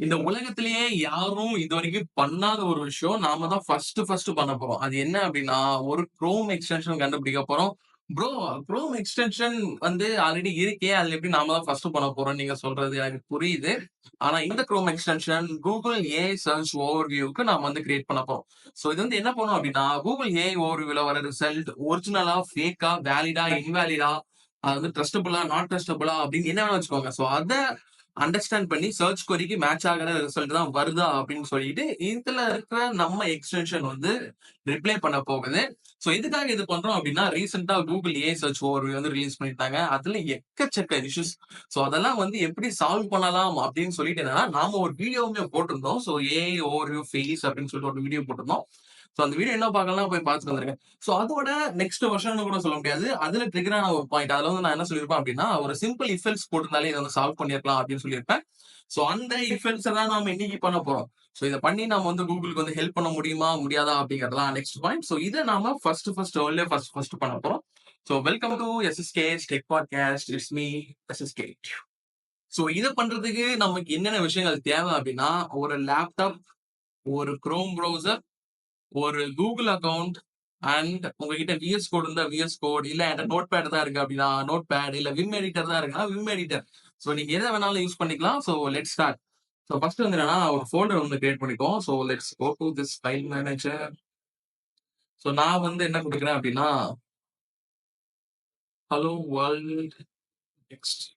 இந்த உலகத்திலேயே யாரும் இதுவரைக்கும் பண்ணாத ஒரு விஷயம் நாம தான் ஃபர்ஸ்ட் பண்ண போறோம். அது என்ன அப்டின்னா, ஒரு குரோம் எக்ஸ்டென்ஷன் கண்டுபிடிக்க போறோம். ப்ரோ குரோம் எக்ஸ்டென்ஷன் வந்து ஆல்ரெடி இருக்கே. அதுல எப்படி நாம தான் ஃபர்ஸ்ட் பண்ண போறோம்னு நீங்க சொல்றது எனக்கு புரியுது. ஆனா இந்த chrome extension Google AI search ஓவர்வியூக்கு நாம வந்து கிரியேட் பண்ண போறோம். சோ இது வந்து என்ன பண்ணும் அப்டின்னா, Google AI ஓவர்வியூல வர ரிசல்ட் ஒரிஜினலா, ஃபேக்கா, வேலிடா, இன்வேலிடா, அது வந்து ட்ரஸ்டபிளா, நாட் ட்ரஸ்டபிளா அப்படின்னு என்ன வேணா வச்சுக்கோங்க. சோ அத அண்டர்ஸ்டாண்ட் பண்ணி சர்ச் கொரிக்கு மேட்ச் ஆகுற ரிசல்ட் தான் வருதா அப்படின்னு சொல்லிட்டு இதுல இருக்கிற நம்ம எக்ஸ்டென்ஷன் வந்து ரிப்ளை பண்ண போகுது. சோ எதுக்காக இது பண்றோம் அப்படின்னா ரீசெண்டா கூகுள் ஏ சர்ச் ஓவர் வந்து ரிலீஸ் பண்ணிட்டாங்க. அதுல எக்கச்சக்க இஷ்யூஸ். சோ அதெல்லாம் வந்து எப்படி சால்வ் பண்ணலாம் அப்படின்னு சொல்லிட்டு என்னன்னா நாம ஒரு வீடியோவுமே போட்டிருந்தோம். சோ ஏஐ ஓவர் ஃபேஸ் அப்படின்னு சொல்லிட்டு ஒரு வீடியோ போட்டிருந்தோம். சோ அந்த வீடியோ என்ன பார்க்கலாம் போய் பார்த்துட்டு வந்துருங்க. சோ அதோட நெக்ஸ்ட் வெர்ஷன் கூட சொல்ல முடியாது. அதுல ட்ரிகரான ஒரு பாயிண்ட். அதுல வந்து நான் என்ன சொல்லியிருப்பேன் அப்படின்னா, ஒரு சிம்பிள் இஃப் எல்ஸ் போட்டிருந்தாலே இதை வந்து சால்வ் பண்ணிருக்கலாம் அப்படின்னு சொல்லியிருப்பேன். சோ அந்த இஃப் எல்ஸ் தான் நாம இன்னைக்கு பண்ண போறோம். சோ இத பண்ணி நாம வந்து கூகுளுக்கு வந்து ஹெல்ப் பண்ண முடியுமா, முடியாதா அப்படிங்கிறதுலாம் நெக்ஸ்ட் பாயிண்ட். சோ இத நாம ஃபர்ஸ்ட் பண்ண போறோம். So welcome to SSK tech podcast. It's me SSK. So இத பண்றதுக்கு நமக்கு என்னென்ன விஷயங்கள் தேவை அப்படின்னா, ஒரு லேப்டாப், ஒரு குரோம் ப்ரௌசர், ஒரு கூகுள் அக்கவுண்ட் அண்ட் உங்ககிட்ட விஎஸ் கோட் இருந்தா விஎஸ் கோட், இல்ல என்கிட்ட நோட் பேட் தான் இருக்கு அப்படின்னா நோட் பேட், இல்ல விம் எடிட்டர் தான் இருக்குன்னா விம் எடிட்டர். ஸோ நீங்க எதை வேணாலும் யூஸ் பண்ணிக்கலாம். So let start. So first வந்து என்னன்னா ஒரு ஃபோல்டர் வந்து கிரியேட் பண்ணிக்கோம். So let's go to this file manager. So நான் வந்து என்ன கொடுக்குறேன் அப்படின்னா ஹலோ வேர்ல்ட் நெக்ஸ்ட்.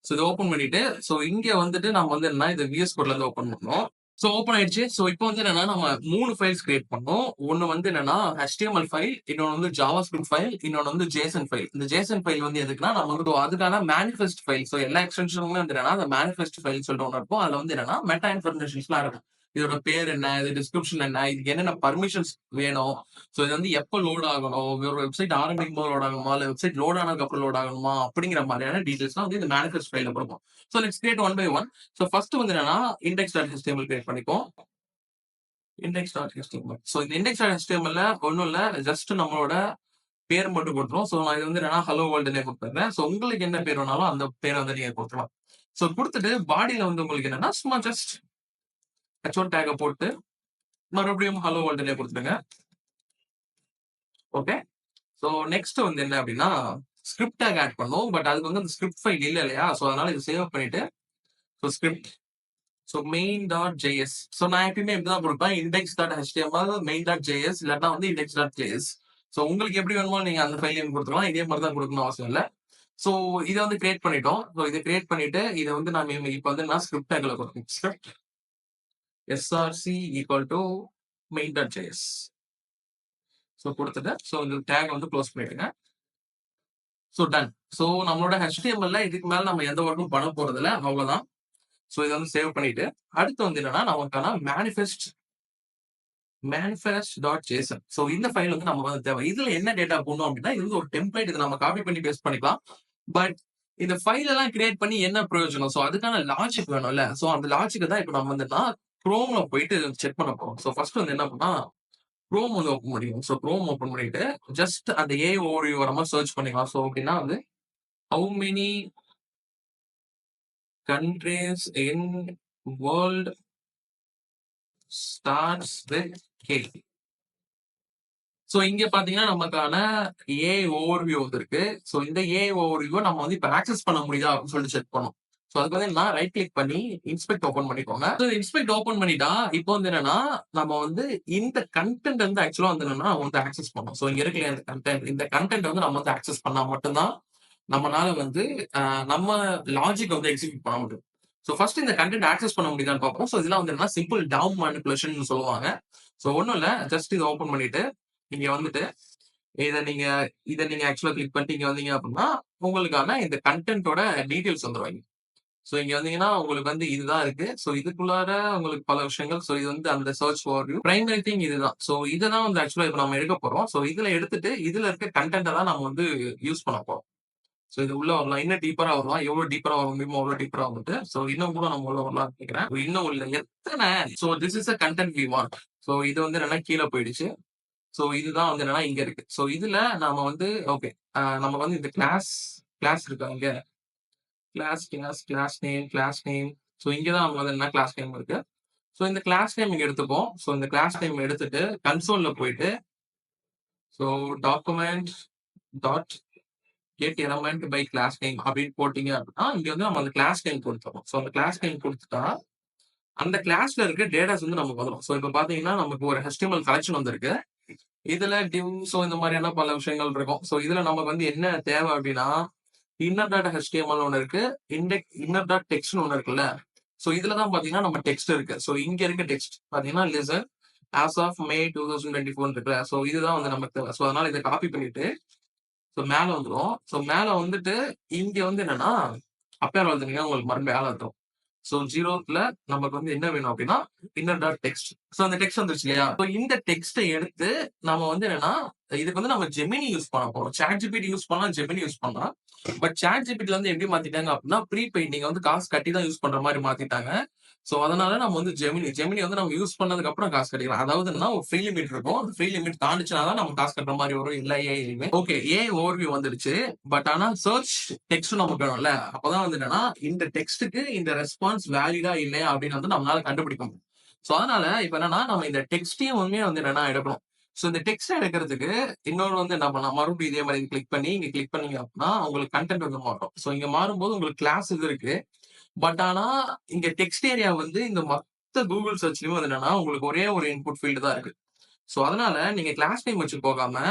ஸோ இதை ஓப்பன் பண்ணிட்டு ஸோ இங்க வந்துட்டு நம்ம வந்து என்ன இந்த விஎஸ் கோட்ல இருந்து ஓப்பன் பண்ணோம். சோ ஓப்பன் ஆயிடுச்சு. சோ இப்போ வந்து என்னன்னா நம்ம 3 ஃபைல்ஸ் கிரியேட் பண்ணோம். ஒண்ணு வந்து என்னன்னா HTML ஃபைல், இன்னொன்னு வந்து ஜாவாஸ்கிரிப்ட் ஃபைல், இன்னொன்னு வந்து JSON ஃபைல். இந்த JSON ஃபைல் வந்து எதுக்குன்னா நம்ம வந்து அதுக்கான மேனிஃபெஸ்ட் ஃபைல். சோ எல்லா எக்ஸ்டென்ஷனுமே வந்து என்னன்னா அந்த மேனிஃபெஸ்ட் ஃபைல் சொல்லிட்டு ஒண்ணு இருக்கும். அதுல வந்து என்னன்னா மெட்டா இன்ஃபர்மேஷன்ஸ்லாம் இருக்கும். இதோட பேர் என்ன, இது டிஸ்கிரிப்ஷன் என்ன, இதுக்கு என்னென்ன பர்மிஷன்ஸ் வேணும், சோ இது வந்து எப்ப லோட் ஆகணும், ஒரு வெப்சைட் ஆரம்பிக்கும் போது லோட் ஆகணுமா, இல்ல வெப்சைட் லோட் ஆனதுக்கு அப்புறம் லோட் ஆகணுமா அப்படிங்கிற மாதிரியான டீடைல்ஸ்லாம் வந்து இந்த மேனிஃபெஸ்ட் ஃபைல்ல கொடுப்போம். So let's create one by one. So first வந்து என்னன்னா index.html கிரியேட் பண்ணிப்போம். index.html. சோ இந்த index.html ஒண்ணும் இல்ல. ஜஸ்ட் நம்மளோட பேர் மட்டும் கொடுத்துரும். சோ நான் இது வந்து என்னன்னா ஹலோ வேர்ல்டுனே கொடுத்துறேன். சோ உங்களுக்கு என்ன பேர் வேணாலும் அந்த பேரை வந்து நீங்க கொடுத்துக்கலாம். சோ கொடுத்துட்டு பாடியில வந்து உங்களுக்கு என்னன்னா சும்மா ஜஸ்ட் H1 டேக போட்டு மறுபடியும் ஹலோ வேர்ல்டுனே கொடுத்துருங்க. ஓகே. சோ நெக்ஸ்ட் வந்து என்ன அப்படின்னா ஸ்கிரிப்ட் டேக் ஆட் பண்ணும். பட் அதுக்கு வந்து அந்த ஸ்கிரிப்ட் ஃபைல் இல்ல இல்லையா? சோ அதனால இதை சேவ் பண்ணிட்டு so script so main.js. So நான் எப்பயுமே இப்படிதான் கொடுப்பேன். index.html, main.js இல்லாட்டா வந்து index.js. ஸோ உங்களுக்கு எப்படி வேணுமோ நீங்க அந்த ஃபைல் நேம் கொடுத்துக்கலாம். இதே மாதிரி தான் கொடுக்கணும் அவசியம் இல்ல. ஸோ இதை வந்து கிரியேட் பண்ணிட்டோம். ஸோ இதை கிரியேட் பண்ணிட்டு இதை வந்து நான் இப்போ வந்து நான் ஸ்கிரிப்ட் டேக்ல கொடுப்பேன். Script src equal to main.js. So கொடுத்துட்டு ஸோ இந்த டேக் வந்து க்ளோஸ் பண்ணிடுங்க. So done. ஸோ நம்மளோட HTML இதுக்கு மேல நம்ம எந்த ஒர்க்கும் பண்ண போறது இல்ல. அவ்வளவுதான். ஸோ இதை வந்து சேவ் பண்ணிட்டு அடுத்து வந்து என்னன்னா நமக்கான manifest.json. சோ இந்த ஃபைல் வந்து நம்ம வந்து தேவை. இதுல என்ன டேட்டா போடணும் அப்படின்னா, இது வந்து ஒரு டெம்ப்ளேட். இத நம்ம காப்பி பண்ணி பேஸ்ட் பண்ணிக்கலாம். பட் இந்த ஃபைல் எல்லாம் கிரியேட் பண்ணி என்ன பிரயோஜனம்? சோ அதுக்கான லாஜிக் வேணும்ல. சோ அந்த லாஜிக்க தான் இப்ப நம்ம வந்துன்னா குரோம்ல போயிட்டு செக் பண்ண போறோம். சோ ஃபர்ஸ்ட் வந்து என்ன பண்ணா குரோம் வந்து ஓப்பன் பண்ணிக்கணும். சோ குரோம் ஓப்பன் பண்ணிட்டு ஜஸ்ட் அந்த ஏ ஓவர் வர மாதிரி சர்ச் பண்ணிக்கலாம். சோ அப்படின்னா வந்து how many countries in world starts with K. So இங்க பாத்தீங்கன்னா நமக்கான ஏஐ ஓவர்வியூ வந்திருக்கு. சோ இந்த ஏஐ ஓவர்வியூ நம்ம வந்து இப்ப ஆக்சஸ் பண்ண முடியுதா அப்படின்னு சொல்லிட்டு செக் பண்ணோம். சோ அதுக்கு வந்து நான் ரைட் கிளிக் பண்ணி இன்ஸ்பெக்ட் ஓபன் பண்ணிக்கோங்க. சோ இன்ஸ்பெக்ட் ஓபன் பண்ணிட்டா இப்போ வந்து என்னன்னா நம்ம வந்து இந்த கண்டென்ட் வந்து ஆக்சுவலா வந்து என்னன்னா நம்ம வந்து ஆக்சஸ் பண்ணோம். சோ இங்க இருக்கிற இந்த கண்டென்ட் வந்து நம்ம வந்து ஆக்சஸ் பண்ணா மட்டும்தான் நம்மனால வந்து நம்ம லாஜிக் வந்து எக்ஸிக்யூட் பண்ண முடியும். சோ ஃபர்ஸ்ட் இந்த கண்டென்ட் ஆக்சஸ் பண்ண முடியுதான்னு பார்ப்போம். சோ இதெல்லாம் வந்து என்னன்னா சிம்பிள் டவுன் மேனிபுலேஷன் சொல்லுவாங்க. சோ ஒண்ணும் இல்ல. ஜஸ்ட் இதை ஓபன் பண்ணிட்டு இங்க வந்துட்டு இத நீங்க இத நீங்க ஆக்சுவலா கிளிக் பண்ணிட்டு இங்க வந்தீங்க அப்படின்னா, உங்களுக்கான இந்த கன்டென்ட்டோட டீடைல்ஸ் வந்துரும். சோ இங்க வந்தீங்கன்னா, உங்களுக்கு வந்து இதுதான் இருக்கு. சோ இதுக்குள்ளார உங்களுக்கு பல விஷயங்கள். சோ இது வந்து அந்த சர்ச் ஓவர்வியூ. பிரைமரி திங் இதுதான். சோ இததான் வந்து ஆக்சுவலா இப்ப நம்ம எடுக்க போறோம். சோ இதுல எடுத்துட்டு இதுல இருக்க கன்டென்ட்ட தான் நம்ம வந்து யூஸ் பண்ண போறோம். சோ இது உள்ள வரலாம். இன்னும் டீப்பரா வரலாம். எவ்வளவு டீப்பரா வர முடியுமோ அவ்வளவு டீப்பரா வந்துட்டு. சோ இன்னும் கூட நம்ம உள்ள வரலாம்னு நினைக்கிறேன். இன்னும் உள்ள எத்தன so this is a content we want. So இது வந்து என்னன்னா கீழ போயிடுச்சு. சோ இதுதான் வந்து என்னன்னா இங்க இருக்கு. சோ இதுல நாம வந்து ஓகே. நம்ம வந்து இந்த கிளாஸ் இருக்கா இங்க. Class name. ஸோ இங்க தான் நமக்கு வந்து என்ன கிளாஸ் நேம் இருக்கு. ஸோ இந்த கிளாஸ் நேம் இங்க எடுத்துப்போம். ஸோ இந்த கிளாஸ் நேம் எடுத்துட்டு கன்சோல்ல போயிட்டு so document dot get element by class name அப்படின்னு போட்டீங்க அப்படின்னா இங்க வந்து நம்ம அந்த கிளாஸ் நேம் கொடுத்துருவோம். ஸோ அந்த கிளாஸ் நேம் கொடுத்துட்டா அந்த கிளாஸ்ல இருக்க டேட்டாஸ் வந்து நமக்கு வந்துடும். ஸோ இப்போ பாத்தீங்கன்னா நமக்கு ஒரு HTML கலெக்ஷன் வந்திருக்கு. இதுல டிவ் ஸோ இந்த மாதிரியான பல விஷயங்கள் இருக்கும். ஸோ இதுல நமக்கு வந்து என்ன தேவை அப்படின்னா இன்னர் டாட் HTML ஒன்று இருக்கு. இன்னர் டாட் டெக்ஸ்ட்னு ஒன்று இருக்குல்ல. ஸோ இதுல தான் பாத்தீங்கன்னா நம்ம டெக்ஸ்ட் இருக்கு. ஸோ இங்க இருக்க டெக்ஸ்ட் பாத்தீங்கன்னா லிசன் ஆஸ் ஆஃப் மே 2024 இருக்குல்ல. ஸோ இதுதான் வந்து நமக்கு தேவை. ஸோ அதனால இதை காப்பி பண்ணிட்டு ஸோ மேல வந்துரும். ஸோ மேல வந்துட்டு இங்க வந்து என்னன்னா அப்பேர் வந்துட்டீங்கன்னா உங்களுக்கு மறுபடியும் மேல வந்துரும். ஸோ 0ல நமக்கு வந்து என்ன வேணும் அப்படின்னா இன்னர் டாட் டெக்ஸ்ட். ஸோ அந்த டெக்ஸ்ட் வந்துருச்சு இல்லையா? ஸோ இந்த டெக்ஸ்ட்டை எடுத்து நம்ம வந்து என்னன்னா இதுக்கு வந்து நம்ம ஜெமினி யூஸ் பண்ண போறோம். ChatGPT யூஸ் பண்ணலாம், ஜெமினி யூஸ் பண்ணலாம். பட் ChatGPTல வந்து எப்படி மாத்திட்டாங்க அப்படின்னா ப்ரீபெய்ட் நீங்க வந்து காசு கட்டி தான் யூஸ் பண்ற மாதிரி மாத்திட்டாங்க. ஸோ அதனால நம்ம வந்து ஜெமினி வந்து நம்ம யூஸ் பண்ணதுக்கு அப்புறம் காசு கட்டிக்கலாம். அதாவது என்னன்னா ஒரு ஃப்ரீ லிமிட் இருக்கும். அந்த ஃப்ரீ லிமிட் தாண்டிச்சுனா தான் நம்ம காசு கட்டுற மாதிரி வரும். எல்லா ஏஐயுமே. ஓகே ஏஐ ஓவர்வியூ வந்துடுச்சு. பட் ஆனா சர்ச் டெக்ஸ்ட் நமக்கு வேணும்ல. அப்பதான் வந்து என்னன்னா இந்த டெக்ஸ்ட்டுக்கு இந்த ரெஸ்பான்ஸ் வேலிடா இல்லையா அப்படின்னு வந்து நம்மளால கண்டுபிடிக்க முடியும். ஸோ அதனால இப்ப என்னன்னா நம்ம இந்த டெக்ஸ்டையும் வந்து என்னன்னா எடுக்கணும். ஸோ இந்த டெக்ஸ்ட் எடுக்கிறதுக்கு இன்னொரு வந்து என்ன பண்ணலாம் மறுபடியும் இதே மாதிரி கிளிக் பண்ணி இங்க கிளிக் பண்ணீங்க அப்படின்னா உங்களுக்கு கண்டென்ட் வந்து மாறும். ஸோ இங்க மாறும்போது உங்களுக்கு கிளாஸ் இது இருக்கு. பட் ஆனா இங்க டெக்ஸ்ட் ஏரியா வந்து இந்த மொத்த கூகுள் சர்ச்லயும் வந்து என்னன்னா உங்களுக்கு ஒரே ஒரு இன்புட் ஃபீல்டு தான் இருக்கு. ஸோ அதனால நீங்க கிளாஸ் நேம் வச்சு போகாம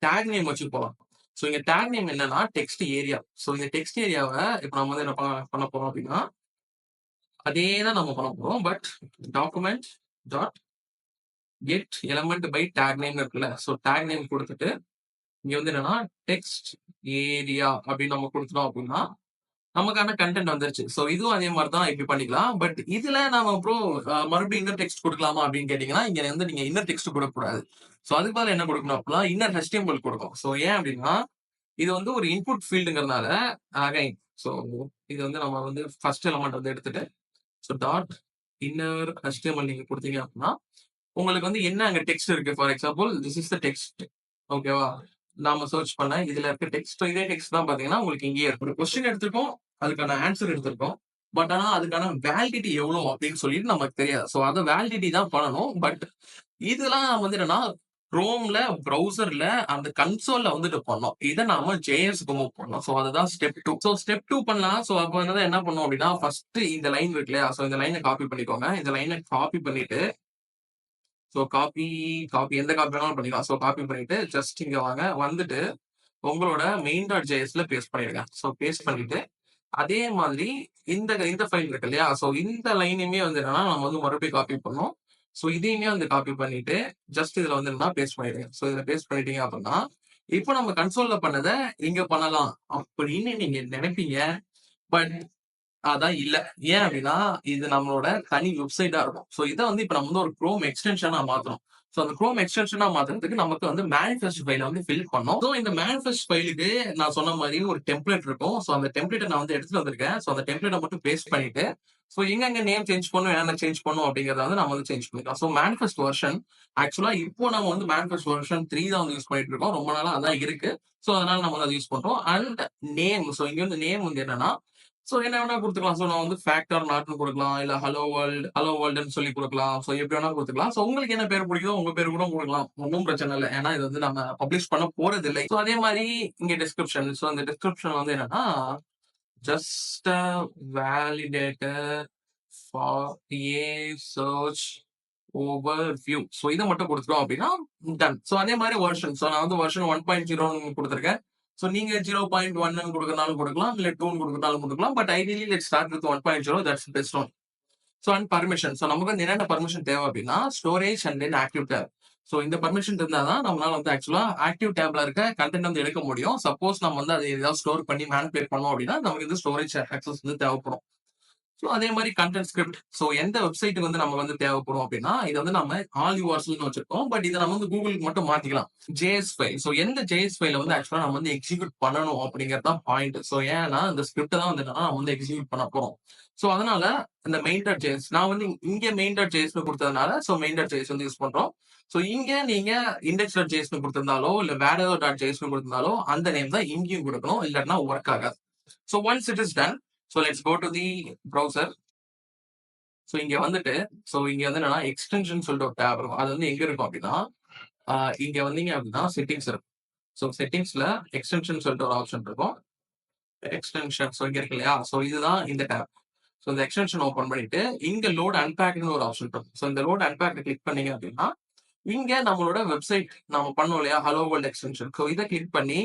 டேக் நேம் வச்சு போகலாம். ஸோ இங்க டேக் நேம் என்னன்னா டெக்ஸ்ட் ஏரியா. ஸோ இந்த டெக்ஸ்ட் ஏரியாவை இப்ப நம்ம வந்து என்ன பண்ண போறோம் அப்படின்னா அதே தான் நம்ம பண்ண போறோம். But document dot get element bye take name இருக்குல்ல. ஸோ டேக் நேம் கொடுத்துட்டு இங்க வந்து என்னன்னா டெக்ஸ்ட் ஏரியா அப்படின்னு நம்ம கொடுத்துட்டோம் அப்படின்னா நமக்கான கண்டென்ட் வந்துருச்சு. ஸோ இதுவும் அதே மாதிரி தான் இப்படி பண்ணிக்கலாம். பட் இதுல நாம அப்புறம் மறுபடியும் இன்னர் டெக்ஸ்ட் கொடுக்கலாமா அப்படின்னு கேட்டீங்கன்னா இங்க வந்து நீங்க இன்னர் டெக்ஸ்ட் கொடுக்கக்கூடாது. ஸோ அதுக்கு பதிலா என்ன கொடுக்கணும் அப்படின்னா இன்னர் HTML கொடுக்கும். ஸோ ஏன் அப்படின்னா இது வந்து ஒரு இன்புட் ஃபீல்டுங்கிறதுனால அகைன் ஸோ இது வந்து நம்ம வந்து ஃபர்ஸ்ட் எலமெண்ட் வந்து எடுத்துட்டு ஸோ டாட் இன்னர் HTML நீங்க கொடுத்தீங்க அப்படின்னா உங்களுக்கு வந்து என்ன அங்க டெக்ஸ்ட் இருக்கு. For example this is the text. ஓகேவா? நாம சர்ச் பண்ண இதுல இருக்க டெக்ஸ்ட் இதே டெக்ஸ்ட் தான் பாத்தீங்கன்னா உங்களுக்கு இங்கேயே இருக்கு. ஒரு கொஸ்டின் எடுத்திருக்கோம். அதுக்கான ஆன்சர் எடுத்திருக்கோம். பட் ஆனா அதுக்கான வேலிடிட்டி எவ்வளவு அப்படின்னு சொல்லிட்டு நமக்கு தெரியாது. ஸோ அத வேலிடிட்டி தான் பண்ணணும். பட் இதெல்லாம் வந்து என்னன்னா குரோம்ல ப்ரௌசர்ல அந்த கன்சோல்ல வந்துட்டு பண்ணோம். இதை நாம ஜேஎஸ்க்கு மூவ் பண்ணோம். ஸோ அதுதான் ஸ்டெப் 2. ஸோ ஸ்டெப் 2 பண்ணலாம். ஸோ அப்ப வந்து என்ன பண்ணோம் அப்படின்னா ஃபர்ஸ்ட் இந்த லைன் இருக்கு இல்லையா? ஸோ இந்த லைனை காப்பி பண்ணிக்கோங்க. இந்த லைனை காப்பி பண்ணிட்டு ஸோ காப்பி காப்பி எந்த காப்பி வேணாலும் பண்ணிக்கலாம். ஸோ காப்பி பண்ணிட்டு ஜஸ்ட் இங்க வாங்க. வந்துட்டு உங்களோட மெயின் டாட் ஜேஎஸ்ல பேஸ்ட் பண்ணிடுங்க. ஸோ பேஸ்ட் பண்ணிட்டு அதே மாதிரி இந்த ஃபைல் இருக்கு இல்லையா? ஸோ இந்த லைனையுமே வந்து என்னன்னா நம்ம வந்து மறுபடியும் காப்பி பண்ணோம். ஸோ இதையுமே வந்து காப்பி பண்ணிட்டு ஜஸ்ட் இதுல வந்து என்னன்னா பேஸ்ட் பண்ணிடுங்க. ஸோ இதுல பேஸ்ட் பண்ணிட்டீங்க அப்படின்னா இப்போ நம்ம கன்சோல்ல பண்ணதை இங்க பண்ணலாம் அப்படின்னு நீங்க நினைப்பீங்க. பட் அதான் இல்ல. ஏன் அப்படின்னா, இது நம்மளோட தனி வெப்சைட்டா இருக்கும். ஸோ இத வந்து இப்ப நம்ம வந்து ஒரு குரோம் எக்ஸ்டென்ஷனா மாத்துறோம். ஸோ அந்த குரோம் எக்ஸ்டென்ஷனா மாத்துறதுக்கு நமக்கு வந்து மேனிஃபெஸ்ட் ஃபைல வந்து ஃபில் பண்ணணும். ஸோ இந்த மேனிஃபெஸ்ட் ஃபைலுக்கு நான் சொன்ன மாரி ஒரு டெம்ப்ளேட் இருக்கும். ஸோ அந்த டெம்ப்ளேட்ட நான் வந்து எடுத்துட்டு வந்திருக்கேன். ஸோ அந்த டெம்ப்ளேட்ட மட்டும் பேஸ்ட் பண்ணிட்டு, ஸோ எங்கெங்க நேம் சேஞ்ச் பண்ணணும், என்னென்ன சேஞ்ச் பண்ணணும் அப்படிங்கிறத வந்து நம்ம வந்து சேஞ்ச் பண்ணிக்கலாம். ஸோ மேனிஃபெஸ்ட் வெர்ஷன் ஆக்சுவலா இப்போ நம்ம வந்து மேனிஃபெஸ்ட் வெர்ஷன் 3 தான் வந்து யூஸ் பண்ணிட்டு இருக்கோம். ரொம்ப நாளா அதான் இருக்கு. ஸோ அதனால நம்ம வந்து அத யூஸ் பண்றோம். அண்ட் நேம் ஸோ இங்க வந்து நேம் வந்து என்னன்னா ஸோ என்ன வேணா குடுத்துக்கலாம். ஸோ நான் வந்து ஃபேக்ட் ஆர் நாட்ன்னு குடுக்கலாம். இல்ல ஹலோ வேர்ல்டுன்னு சொல்லி குடுக்கலாம். ஸோ எப்படி வேணா குடுத்துக்கலாம். ஸோ உங்களுக்கு என்ன பேர் பிடிக்குதோ உங்க பேரு கூட குடுக்கலாம். ஒண்ணும் பிரச்சனை இல்ல. ஏன்னா இது வந்து நம்ம பப்ளிஷ் பண்ண போறதில்லை. ஸோ அதே மாரி இங்க டிஸ்கிரிப்ஷன். ஸோ அந்த டிஸ்கிரிப்ஷன் வந்து என்னன்னா, just a validator for a search overview. So இத மட்டும் குடுத்துட்டோம் அப்படின்னா டன். ஸோ அதே மாரி வெர்ஷன். ஸோ நான் வந்து வெர்ஷன் 1.0ன்னு குடுத்துருக்கேன். ஸோ நீங்க 0.1ன்னு குடுக்கறனாலும் குடுக்கலாம். இல்ல 2ன்னு குடுக்கறனாலும் குடுக்கலாம். But ideally let's start with 1.0 that's best one. So and permission. So நமக்கு வந்து என்னென்ன பர்மிஷன் தேவை அப்படின்னா, storage and then active tab. So இந்த பர்மிஷன் இருந்தா தான் நம்மளால வந்து ஆக்சுவலா ஆக்டிவ் டேப்ல இருக்க கன்டென்ட் வந்து எடுக்க முடியும். சப்போஸ் நம்ம வந்து அதை ஏதாவது ஸ்டோர் பண்ணி மேனிபுலேட் பண்ணோம் அப்படின்னா, நமக்கு வந்து ஸ்டோரேஜ் ஆக்சஸ் வந்து தேவைப்படும். ஸோ அதே மாரி கன்டென்ட் ஸ்கிரிப்ட். ஸோ எந்த வெப்சைட்டுக்கு வந்து நமக்கு வந்து தேவைப்படும் அப்படின்னா, இத வந்து நம்ம ஆல் யூஆர்எல்னு வச்சிருக்கோம். பட் இத நம்ம வந்து கூகுளுக்கு மட்டும் மாத்திக்கலாம். JS file. ஸோ எந்த ஜேஎஸ் ஃபைல வந்து ஆக்சுவலா நம்ம வந்து எக்ஸிக்யூட் பண்ணணும் அப்படிங்கிறது தான் பாயிண்ட். ஸோ ஏன்னா இந்த ஸ்கிரிப்ட் தான் வந்து என்னன்னா நம்ம வந்து எக்ஸிக்யூட் பண்ண போறோம். ஸோ அதனால இந்த மெயின் டாட் ஜேஎஸ் நான் வந்து இங்க மெயின் டாட் ஜேஎஸ்னு குடுத்ததுனால ஸோ மெயின் டாட் ஜேஎஸ் வந்து யூஸ் பண்றோம். ஸோ இங்க நீங்க இண்டெக்ஸ் டாட் ஜேஎஸ்னு குடுத்திருந்தாலோ, இல்ல வேற ஏதோ டாட் ஜேஎஸ்னு குடுத்திருந்தாலோ அந்த நேம் தான் இங்கேயும் குடுக்கணும். இல்லாட்டினா ஒர்க் ஆகாது. So once it is done. So let's go to the browser. So இங்க வந்துட்டு இங்க வந்து என்னன்னா எக்ஸ்டென்ஷன் சொல்லிட்டு ஒரு டேப் இருக்கும். அது வந்து எங்க இருக்கும் அப்படின்னா, இங்க வந்தீங்க அப்படின்னா செட்டிங்ஸ் இருக்கும். ஸோ செட்டிங்ஸ்ல எக்ஸ்டென்ஷன் சொல்லிட்டு ஒரு ஆப்ஷன் இருக்கும். எக்ஸ்டென்ஷன் இங்க இருக்கு இல்லையா? இதுதான் இந்த டேப். இந்த எக்ஸ்டென்ஷன் ஓப்பன் பண்ணிட்டு இங்க லோட் அன்பேக்ட்ன்னு ஒரு ஆப்ஷன் இருக்கும். இந்த லோட் அன்பேக்ட் கிளிக் பண்ணீங்க அப்படின்னா, இங்க நம்மளோட வெப்சைட் நம்ம பண்ணோம் இல்லையா? Hello world extension. இத கிளிக் பண்ணி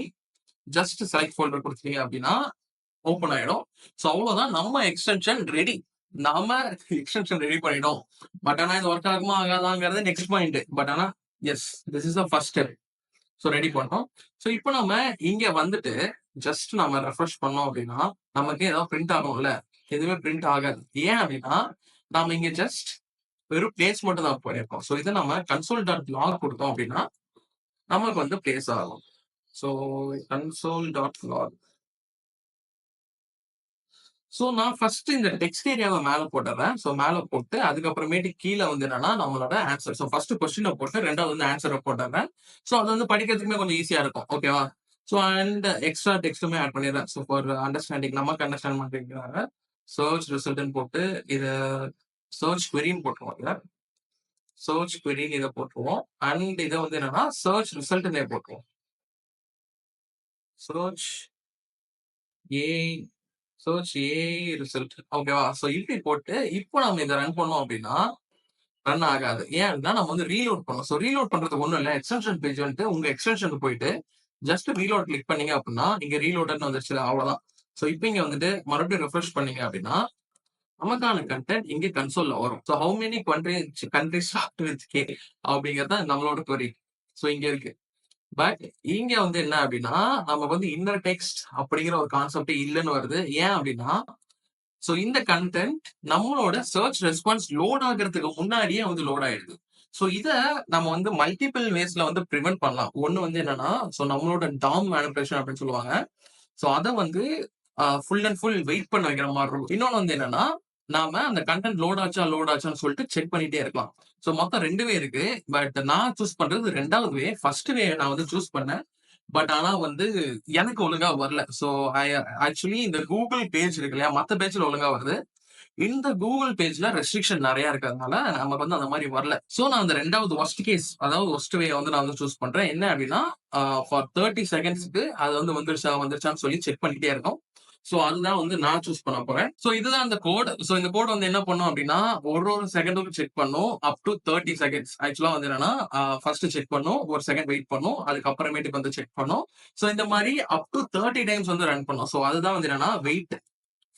ஜஸ்ட் செலக்ட் ஃபோல்டர் குடுத்தீங்க அப்படின்னா ஓப்பன் ஆயிடும். அவ்வளோதான் நம்ம எக்ஸ்டென்ஷன் ரெடி. நாம எக்ஸ்டென்ஷன் ரெடி பண்ணிட்டோம். பட் ஆனா இது ஒர்க் ஆகுமா ஆகாதாங்கிறது நெக்ஸ்ட் பாயிண்ட். பட் ஆனா yes this is the first step. Ready பண்ணோம். இப்போ நம்ம இங்க வந்துட்டு ஜஸ்ட் நம்ம ரெஃப்ரெஷ் பண்ணோம் அப்படின்னா, நமக்கு ஏதாவது பிரிண்ட் ஆகும்ல. எதுவுமே பிரிண்ட் ஆகாது. ஏன் அப்படின்னா, நாம இங்க ஜஸ்ட் வெறும் பிளேஸ் மட்டும் தான் பண்ணியிருக்கோம். இத நம்ம கன்சோல் டாட் லாக் குடுத்தோம் அப்படின்னா, நமக்கு வந்து பிளேஸ் ஆகும். So console dot log. நான் ஃபர்ஸ்ட் இந்த டெக்ஸ்ட் ஏரியாவ மேல போட்டுறேன். மேல போட்டு அதுக்கப்புறமேட்டு கீழ வந்து என்னன்னா, நம்மளோட ஆன்ஸர். ஃபர்ஸ்ட் கொஸ்டின போட்டு 2வது வந்து ஆன்ஸர போட்டுறேன். அது வந்து படிக்கிறதுக்குமே கொஞ்சம் ஈஸியா இருக்கும். ஓகேவா? அண்ட் எக்ஸ்ட்ரா டெக்ஸ்ட்டுமே ஆட் பண்ணிடுறேன். ஃபார் அண்டர்ஸ்டாண்டிங் நமக்கு அண்டர்ஸ்டாண்ட் பண்றதுக்காக சர்ச் ரிசல்ட்ன்னு போட்டு இத சர்ச் queryன்னு போட்டுருவோம் இத. சர்ச் queryன்னு இத போட்டுருவோம். அண்ட் இத வந்து என்னன்னா, சர்ச் ரிசல்ட்ன்னே போட்டுருவோம். Search AI result. ஓகேவா? இப்படி போட்டு இப்போ நம்ம இத ரன் பண்ணோம் அப்படின்னா, ரன் ஆகாது. ஏன் அப்படின்னா நம்ம வந்து ரீலோட் பண்ணணும். ரீலோட் பண்றதுக்கு ஒண்ணும் இல்ல. எக்ஸ்டென்ஷன் பேஜ் வந்துட்டு உங்க எக்ஸ்டென்ஷனுக்கு போயிட்டு ஜஸ்ட் ரீலோட் கிளிக் பண்ணீங்க அப்படின்னா, இங்க ரீலோடர்ன்னு வந்துருச்சு அவ்வளவுதான். இப்ப இங்க வந்துட்டு மறுபடியும் ரெஃப்ரெஷ் பண்ணீங்க அப்படின்னா, நமக்கான கன்டென்ட் இங்க கன்சோல்ல வரும். How many countries start with K அப்படிங்கிறது தான் நம்மளோட query. இங்க இருக்கு. பட் இங்க வந்து என்ன அப்படின்னா, நமக்கு வந்து இன்னர் டெக்ஸ்ட் அப்படிங்கிற ஒரு கான்செப்ட் இல்லன்னு வருது. ஏன் அப்படின்னா, இந்த கன்டென்ட் நம்மளோட சர்ச் ரெஸ்பான்ஸ் லோட் ஆகுறதுக்கு முன்னாடியே வந்து லோட் ஆயிடுது. இத நம்ம வந்து மல்டிபிள் வேஸ்ல வந்து பிரிவென்ட் பண்ணலாம். ஒண்ணு வந்து என்னன்னா, நம்மளோட டாம் மேனிபுலேஷன் அப்படின்னு சொல்லுவாங்க. அத வந்து ஃபுல் அண்ட் ஃபுல் வெயிட் பண்ண வைக்கிற மாரி இருக்கும். இன்னொன்னு வந்து என்னன்னா, நாம அந்த கன்டென்ட் லோட் ஆச்சான்னு சொல்லிட்டு செக் பண்ணிட்டே இருக்கலாம். மொத்தம் 2 வே இருக்கு. பட் நான் சூஸ் பண்றது 2வது வே. ஃபர்ஸ்ட் வே நான் வந்து சூஸ் பண்ணேன். பட் ஆனா வந்து எனக்கு ஒழுங்கா வரல. ஐ ஆக்சுவலி இந்த கூகுள் பேஜ் இருக்கு இல்லையா? மத்த பேஜ்ல ஒழுங்கா வருது. இந்த கூகுள் பேஜ்ல ரெஸ்ட்ரிக்ஷன் நெறைய இருக்கிறதுனால, நமக்கு வந்து அந்த மாரி வரல. நான் அந்த 2வது வொர்ஸ்ட் கேஸ் அதாவது வொர்ஸ்ட் வே வந்து நான் வந்து சூஸ் பண்றேன். என்ன அப்டின்னா, ஃபார் 30 செகண்ட்ஸ்க்கு அது வந்து வந்துருச்சான்னு சொல்லி செக் பண்ணிட்டே இருக்கும். அதுதான் வந்து நான் சூஸ் பண்ண போறேன். இதுதான் அந்த கோட். இந்த கோட் வந்து என்ன பண்ணும் அப்டின்னா, ஒரு செகண்டுக்கு செக் பண்ணும். அப் டூ 30 செகண்ட்ஸ். ஆக்சுவலா வந்து என்னன்னா, ஃபர்ஸ்ட் செக் பண்ணும். 1 செகண்ட் வெயிட் பண்ணும். அதுக்கப்புறமேட்டுக்கு வந்து செக் பண்ணும். இந்த மாரி அப் டூ 30 டைம்ஸ் வந்து ரன் பண்ணும். அதுதான் வந்து என்னன்னா, வெயிட்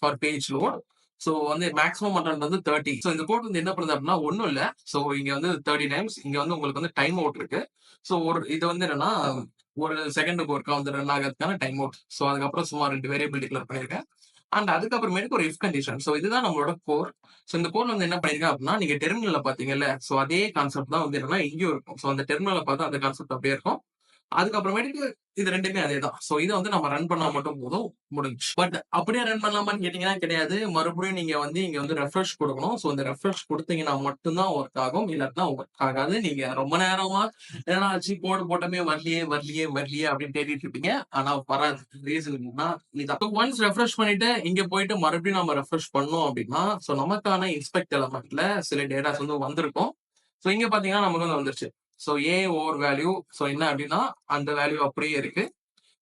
ஃபார் பேஜ் லோட். வந்து மேக்ஸிமம் பண்றது வந்து 30. இந்த கோட் வந்து என்ன பண்ணுது அப்படின்னா ஒண்ணும் இல்ல. இங்க வந்து 30 டைம்ஸ் இங்க வந்து உங்களுக்கு வந்து டைம் அவுட் இருக்கு. இது வந்து என்னன்னா ஒரு செகண்டுக்கு ஒருக்கா வந்து ரன் ஆகிறதுக்கான டைம் அவுட். அதுக்கப்புறம் சும்மா 2 வேரியபிள் டிக்ளேர் பண்ணியிருக்கேன். அண்ட் அதுக்கப்புறமேட்டுக்கு ஒரு இஃப் கண்டிஷன். இதுதான் நம்மளோட கோர். இந்த கோட் வந்து என்ன பண்ணிருக்கேன் அப்படின்னா நீங்க டெர்மினல்ல பாத்தீங்கல்ல, அதே கான்செப்ட் தான் வந்து என்னன்னா இங்கேயும் இருக்கும். அந்த டெர்மினல்ல பார்த்தா அந்த கான்செப்ட் அப்படியே இருக்கும். அதுக்கப்புறமேட்டுக்கு இது 2மே அதேதான். இத வந்து நம்ம ரன் பண்ணா மட்டும் போதும் முடிஞ்சுச்சு. பட் அப்படியே ரன் பண்ணலாமான்னு கேட்டீங்கன்னா கிடையாது. மறுபடியும் நீங்க வந்து இங்க வந்து ரெஃப்ரெஷ் குடுக்கணும். இந்த ரெஃப்ரெஷ் குடுத்தீங்கன்னா மட்டும் தான் ஒர்க் ஆகும். இல்லாட்டினா ஒர்க் ஆகாது. நீங்க ரொம்ப நேரமா என்னடா ஆச்சு கோடு போட்டோமே வரலையே அப்படின்னு தேடிட்டு இருப்பீங்க. ஆனா வராது. ரீசன் என்னன்னா இதான். ஒன்ஸ் ரெஃப்ரெஷ் பண்ணிட்டு இங்க போயிட்டு மறுபடியும் நம்ம ரெஃப்ரெஷ் பண்ணோம் அப்படின்னா, நமக்கான இன்ஸ்பெக்ட் எலமெண்ட்ல சில டேட்டாஸ் வந்து வந்திருக்கும். இங்க பாத்தீங்கன்னா நமக்கு வந்து வந்துருச்சு. ஏ ஓவர் வேல்யூ என்ன அப்படின்னா அந்த வேல்யூ அப்படியே இருக்கு.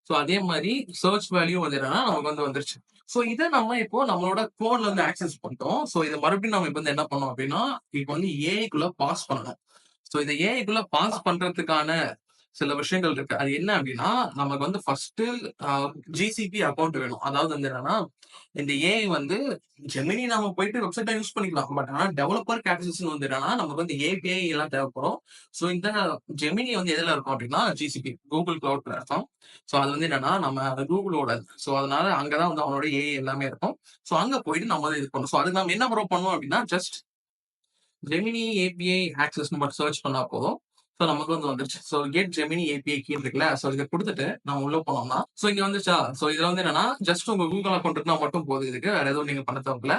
அதே மாதிரி சர்ச் வேல்யூ வந்து என்னன்னா நமக்கு வந்து வந்துருச்சு. இத நம்ம இப்போ நம்மளோட கோட்ல வந்து ஆக்சஸ் பண்ணிட்டோம். இத மறுபடியும் நம்ம இப்ப வந்து என்ன பண்ணோம் அப்படின்னா, இப்ப வந்து ஏஐக்குள்ள பாஸ் பண்ணணும். இத ஏஐக்குள்ள பாஸ் பண்றதுக்கான சில விஷயங்கள் இருக்கு. அது என்ன அப்படின்னா, நமக்கு வந்து ஃபர்ஸ்ட்டு அ ஜிசிபி அக்கவுண்ட் வேணும். அதாவது வந்து என்னன்னா, இந்த ஏஐ வந்து ஜெமினி நாம போயிட்டு வெப்சைட்ட யூஸ் பண்ணிக்கலாம். பட் ஆனா டெவலப்பருக்கு ஆக்சஸ்ன்னு வந்து என்னன்னா, நமக்கு வந்து ஏபிஐ எல்லாம் தேவைப்படும். இந்த ஜெமினி வந்து எதுல இருக்கும் அப்படின்னா, ஜிசிபி கூகுள் கிளவுட் பிளாட்ஃபார்ம். அது வந்து என்னன்னா, நம்ம அது கூகுளோடது. அதனால அங்க தான் வந்து அவனோட ஏஐ எல்லாமே இருக்கும். அங்க போயிட்டு நம்ம வந்து இது பண்ணணும். அதுக்கு நம்ம என்ன ப்ரோ பண்ணுவோம் அப்படின்னா, ஜஸ்ட் ஜெமினி ஏபிஐ ஆக்சஸ்ன்னு மட்டும் சர்ச் பண்ணா போதும். நமக்கு வந்து வந்துருச்சு. கெட் ஜெமினி ஏபிஐ கீன்னு இருக்குல்ல. இத குடுத்துட்டு நம்ம உள்ள போனோம்னா, இங்க வந்துருச்சா? இதுல வந்து என்னன்னா, ஜஸ்ட் உங்க கூகுள் அக்கவுண்ட் இருந்தா மட்டும் போதும் இதுக்கு. வேற எதுவும் நீங்க பண்ண தேவையில்ல.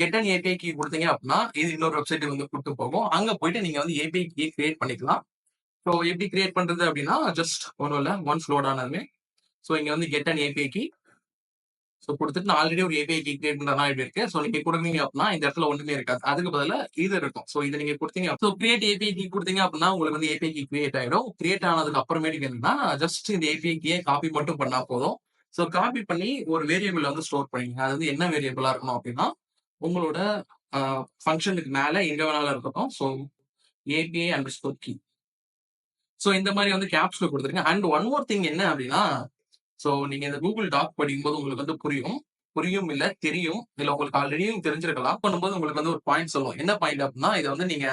கெட் அன் ஏபிஐ கீ குடுத்தீங்க அப்படின்னா, இது இன்னொரு வெப்சைட்க்கு வந்து கூட்டு போகும். அங்க போயிட்டு நீங்க வந்து ஏபிஐ கீ கிரியேட் பண்ணிக்கலாம். எப்படி கிரியேட் பண்றது அப்படின்னா, ஜஸ்ட் ஒண்ணும் இல்ல. ஒன்ஸ் லோட் ஆனதுமே, இங்க வந்து get an API key so குடுத்துட்டு நான் ஆல்ரெடி ஒரு ஏபிஐ கீ கிரியேட் பண்றேன்னா இப்படி இருக்கு. ஸோ நீங்க குடுத்தீங்க அப்படின்னா இந்த இடத்துல ஒண்ணுமே இருக்காது. அதுக்கு பதிலா இது இருக்கும். ஸோ இத நீங்க குடுத்தீங்க. ஸோ கிரியேட் ஏபிஐ கீ குடுத்தீங்க அப்படின்னா உங்களுக்கு வந்து ஏபிஐ கீ கிரியேட் ஆயிடும். கிரியேட் ஆனதுக்கு அப்புறமேட்டுக்கு என்னன்னா ஜஸ்ட் இந்த ஏபிஐ கீய காப்பி மட்டும் பண்ணா போதும். ஸோ காப்பி பண்ணி ஒரு வேரியபிள்ல வந்து ஸ்டோர் பண்ணிக்கங்க. அது வந்து என்ன வேரியபிளா இருக்கணும் அப்படின்னா, உங்களோட அ ஃபங்ஷனுக்கு மேல எங்க வேணாலும் இருக்கட்டும். So API underscore key. So இந்த மாரி வந்து கேப்ஸ்ல குடுத்துருங்க. அண்ட் ஒன் மோர் திங் என்ன அப்படின்னா, ஸோ நீங்க இந்த Google டாக் படிக்கும்போது உங்களுக்கு வந்து புரியும். புரியும் இல்ல, தெரியும். இல்ல உங்களுக்கு ஆல்ரெடியும் தெரிஞ்சிருக்கலாம். பண்ணும்போது உங்களுக்கு வந்து ஒரு பாயிண்ட் சொல்லும். என்ன பாயிண்ட் அப்டின்னா, இத வந்து நீங்க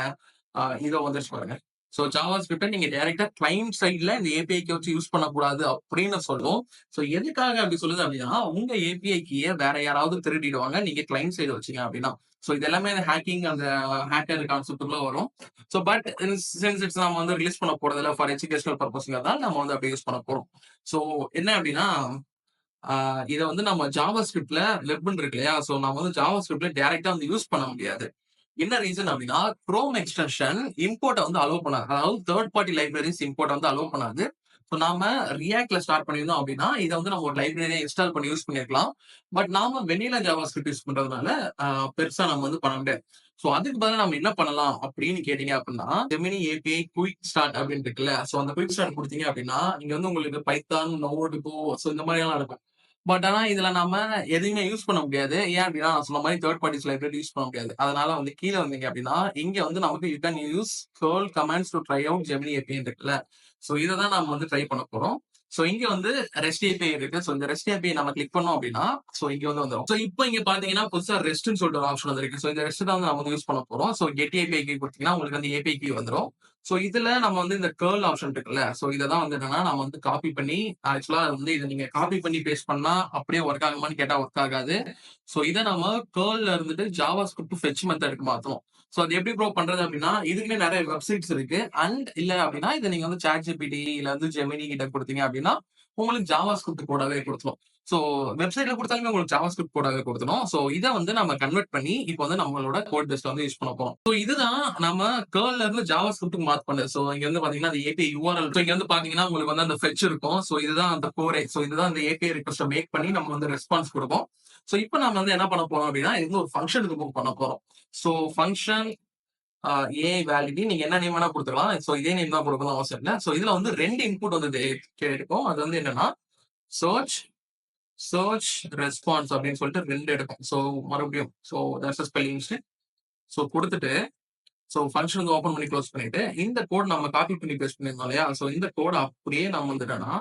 இதோ வந்துருச்சு பாருங்க. ஸோ ஜாவா ஸ்கிரிப்ட்ட நீங்க டைரக்ட்டா கிளையன்ட் சைட்ல இந்த ஏபிஐ வச்சு யூஸ் பண்ணக்கூடாது அப்படின்னு சொல்லும். ஸோ எதுக்காக அப்படி சொல்லுது அப்படின்னா, உங்க ஏபிஐ கீய வேற யாராவது திருடிடுவாங்க. நீங்க கிளையன்ட் சைடு வச்சீங்க அப்படின்னா. ஸோ இது எல்லாமே அந்த ஹேக்கிங் அந்த ஹேக்கர் கான்செப்ட்குள்ள வரும். ஸோ பட் சின்ஸ் இட்ஸ் நம்ம வந்து ரிலீஸ் பண்ண போறதில்ல ஃபார் எஜுகேஷனல் பர்ப்பஸ்ங்கிறதால நம்ம வந்து அப்படியே யூஸ் பண்ண போறோம். ஸோ என்ன அப்படின்னா இத வந்து நம்ம ஜாவா ஸ்கிரிப்ட்ல வெப்ன்னு இருக்கு இல்லையா? சோ நம்ம வந்து ஜாவா ஸ்கிரிப்ட்ல டைரக்ட்டா வந்து யூஸ் பண்ண முடியாது. என்ன ரீசன் அப்டின்னா, குரோம் எக்ஸ்டென்ஷன் இம்போர்ட்ட வந்து அலோவ் பண்ணாது. அதாவது தர்ட் பார்ட்டி லைப்ரரீஸ் இம்போர்ட்ட வந்து அலோவ் பண்ணாது. சோ நாம ரியாக்ட்ல ஸ்டார்ட் பண்ணியிருந்தோம் அப்டின்னா, இத வந்து நம்ம ஒரு லைப்ரரியா இன்ஸ்டால் பண்ணி யூஸ் பண்ணியிருக்கலாம். பட் நாம வெனிலா ஜாவா ஸ்கிரிப்ட் யூஸ் பண்றதுனால, அ பெருசா நம்ம வந்து பண்ண முடியாது. சோ அதுக்கு பதிலா நம்ம என்ன பண்ணலாம் அப்டின்னு கேட்டீங்க அப்டின்னா, ஜெமினி ஏபிஐ குயிக் ஸ்டார்ட் அப்டின்னு இருக்குல்ல. சோ அந்த குயிக் ஸ்டார்ட் குடுத்தீங்க அப்டின்னா, இங்க வந்து உங்களுக்கு பைத்தான், நோட், கோ சோ இந்த மாரியெல்லாம் இருக்கும். பட் ஆனா இதுல நம்ம எதையுமே யூஸ் பண்ண முடியாது. ஏன் அப்டின்னா, நான் சொன்ன மாரி தர்ட் பார்ட்டீஸ் லைப்ரரி யூஸ் பண்ண முடியாது. அதனால வந்து கீழ வந்தீங்க அப்டின்னா, இங்க வந்து நமக்கு you can use curl commands to try out Gemini ஏபிஐன்னு இருக்குல்ல. சோ இத தான் நாம வந்து ட்ரை பண்ண போறோம். சோ இங்க வந்து ரெஸ்ட் ஏபிஐ இருக்கு. சோ இந்த ரெஸ்ட் ஏபிஐ நம்ம கிளிக் பண்ணோம் அப்டின்னா, சோ இங்க வந்து வந்துரும். சோ இப்போ இங்க பாத்தீங்கன்னா, புதுசா ரெஸ்ட்ன்னு சொல்லிட்டு ஒரு ஆப்ஷன் வந்திருக்கு. சோ இந்த ரெஸ்ட் தான் வந்து நம்ம வந்து யூஸ் பண்ண போறோம். சோ கெட் ஏபிஐ கீ குடுத்தீங்கன்னா, உங்களுக்கு வந்து ஏபிஐ கீ வந்துரும். சோ இதுல நம்ம வந்து இந்த கர்ல் ஆப்ஷன் இருக்குல்ல. சோ இத தான் வந்து என்னன்னா, நம்ம வந்து காப்பி பண்ணி ஆக்சுவலா வந்து இத நீங்க காப்பி பண்ணி பேஸ்ட் பண்ணா அப்படியே ஒர்க் ஆகுமான்னு கேட்டா ஒர்க் ஆகாது. சோ இத நம்ம கர்ல்ல இருந்துட்டு ஜாவா ஸ்கிரிப்ட் ஃபெட்ச் மெத்தட்க்கு மாத்தணும். சோ அது எப்படி ப்ரோ பண்றது அப்படின்னா, இதுக்குமே நெறைய வெப்சைட்ஸ் இருக்கு. அண்ட் இல்ல அப்படின்னா, இத நீங்க வந்து ChatGPT இல்ல வந்து Gemini கிட்ட குடுத்தீங்க அப்படின்னா, உங்களுக்கு ஜாவா ஸ்கிரிப்ட் கோடாவே குடுத்துரும். சோ வெப்சைட்ல குடுத்தாலுமே உங்களுக்கு ஜாவா ஸ்கிரிப்ட் கோடாவே குடுத்துரும். சோ இத வந்து நம்ம கன்வெர்ட் பண்ணி, இப்போ வந்து நம்மளோட கோட் பேஸ்ல வந்து யூஸ் பண்ண போறோம். சோ இதுதான் நம்ம கர்ல்ல இருந்து ஜாவா ஸ்கிரிப்ட்க்கு மாத் பண்ணது. சோ இங்க வந்து பாத்தீங்கன்னா, அந்த ஏபிஐ யுஆர்எல் சோ இங்க வந்து பாத்தீங்கன்னா, உங்களுக்கு வந்து அந்த ஃபெட்ச் இருக்கும். சோ இதுதான் அந்த கோரே. சோ இதுதான் அந்த ஏபிஐ ரிக்வெஸ்ட்ட மேக் பண்ணி நம்ம வந்து ரெஸ்பான்ஸ் குடுப்போம். சோ இப்ப நாம வந்து என்ன பண்ண போறோம் அப்படின்னா, இது வந்து ஒரு ஃபங்ஷனுக்கு மூவ் பண்ண போறோம். சோ ஃபங்ஷன் ஏஐ வேலிடி நீங்க என்ன நேம் வேணா குடுத்துக்கலாம். சோ இதே நேம் தான் குடுக்கணும்னு அவசியம் இல்ல. சோ இதுல வந்து 2 இன்புட் வந்து எடுக்கும். அது வந்து என்னன்னா, சர்ச் சர்ச் ரெஸ்பான்ஸ் அப்படின்னு சொல்லிட்டு 2 எடுக்கும். சோ மறுபடியும் that's a spelling mistake. So குடுத்துட்டு ஃபங்ஷன் வந்து ஓப்பன் பண்ணி க்ளோஸ் பண்ணிட்டு, இந்த கோட் நம்ம காப்பி பண்ணி பேஸ்ட் பண்ணியிருந்தோம் இல்லையா? சோ இந்த கோட அப்படியே நம்ம வந்து என்னன்னா,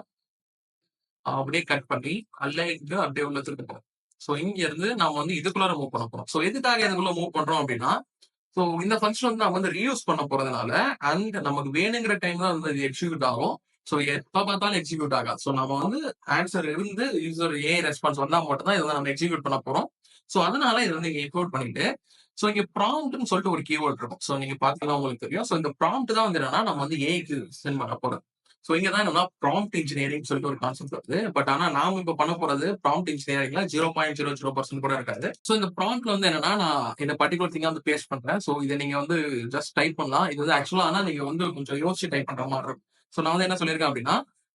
அப்படியே கட் பண்ணி அலைன்டு அப்படியே உள்ள திருப்பணும். சோ இங்க இருந்து நாம வந்து இதுக்குள்ளார மூவ் பண்ண போறோம். சோ எதுக்காக இதுக்குள்ள மூவ் பண்றோம் அப்படின்னா, இந்த ஃபங்ஷன் வந்து நம்ம வந்து ரீயூஸ் பண்ண போறதுனால, அண்ட் நமக்கு வேணுங்கிற டைம் தான் வந்து இது எக்ஸிக்யூட் ஆகும். எப்ப பார்த்தாலும் எக்ஸிக்யூட் ஆகாது. நம்ம வந்து ஆன்ஸர் இருந்து யூசர் ஏஐ ரெஸ்பான்ஸ் வந்தா மட்டும் தான் இத வந்து நம்ம எக்ஸிக்யூட் பண்ண போறோம். அதனால இத வந்து இங்க இம்போர்ட் பண்ணிட்டு, இங்க ப்ராம்ப்ட்ன்னு சொல்லிட்டு ஒரு கீவர்ட் இருக்கும். நீங்க பார்த்தீங்கன்னா உங்களுக்கு தெரியும். இந்த ப்ராம்ப்ட் தான் வந்து என்னன்னா, நம்ம வந்து ஏஐக்கு சென்ட் பண்ண போறது. இங்க தான் என்னன்னா ப்ராம்ப்ட் இன்ஜினியரிங் சொல்லிட்டு ஒரு கான்செப்ட் வருது. பட் ஆனா நாம இப்ப பண்ண போறது ப்ராம்ப்ட் இன்ஜினியரிங்ல 0.00% கூட இருக்காது. இந்த ப்ராம்ப்ட்ல வந்து என்னன்னா, நான் இந்த பர்ட்டிகுலர் திங்க வந்து பேஸ்ட் பண்றேன். இத நீங்க வந்து ஜஸ்ட் டைப் பண்ணலாம். இது வந்து ஆக்சுவலா ஆனா நீங்க வந்து கொஞ்சம் யோசிச்சு டைப் பண்ற மாரி இருக்கும். நான் வந்து என்ன சொல்லியிருக்கேன் அப்படின்னா,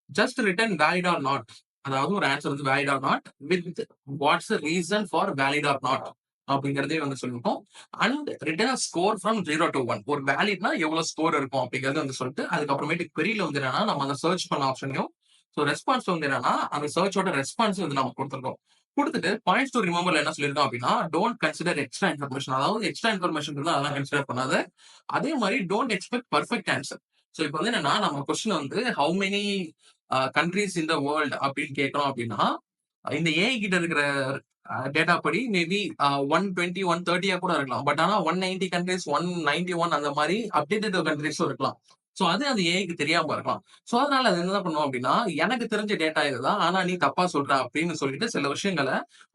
just return valid or not. அதாவது ஒரு ஆன்ஸர் வந்து valid or not with what's the reason for valid or not அப்படிங்கிறதே வந்து சொல்லிருக்கோம். And return a score from 0 to 1. ஒரு வேலிட்னா எவ்வளவு ஸ்கோர் இருக்கும் அப்படிங்கிறது வந்து சொல்லிட்டு, அதுக்கப்புறமேட்டு queryல வந்து என்னன்னா, நம்ம அந்த சர்ச் பண்ண ஆப்ஷனையும், ரெஸ்பான்ஸ் வந்து என்னன்னா, அந்த சர்ச்சோட ரெஸ்பான்ஸ் வந்து நம்ம குடுத்துருக்கோம். குடுத்துட்டு பாயிண்ட்ஸ் டூ ரிமெம்பர்ல என்ன சொல்லியிருக்கோம் அப்படின்னா, டோன்ட் கன்சிடர் எக்ஸ்ட்ரா இன்ஃபர்மேஷன். அதாவது எக்ஸ்ட்ரா இன்ஃபர்மேஷன் இருந்தா அதெல்லாம் கன்சிடர் பண்ணாத. அதே மாரி டோன்ட் எக்ஸ்பெக்ட் பெர்ஃபெக்ட் ஆன்ஸர். இப்ப வந்து என்னன்னா, நம்ம கொஸ்டின் வந்து how many countries in the world அப்படின்னு கேட்கிறோம் அப்படின்னா, இந்த ஏஐ கிட்ட இருக்கிற டேட்டா படி மேபி 120, 130 கூட இருக்கலாம். பட் ஆனா 190 கண்ட்ரீஸ், 191 அந்த மாரி அப்டேட்டட் கண்ட்ரீஸும் இருக்கலாம். அது அந்த ஏஐக்கு தெரியாம இருக்கலாம். அதனால அது என்ன பண்ணும் அப்படின்னா, எனக்கு தெரிஞ்ச டேட்டா இதுதான். ஆனா நீ தப்பா சொல்ற அப்படின்னு சொல்லிட்டு சில விஷயங்கள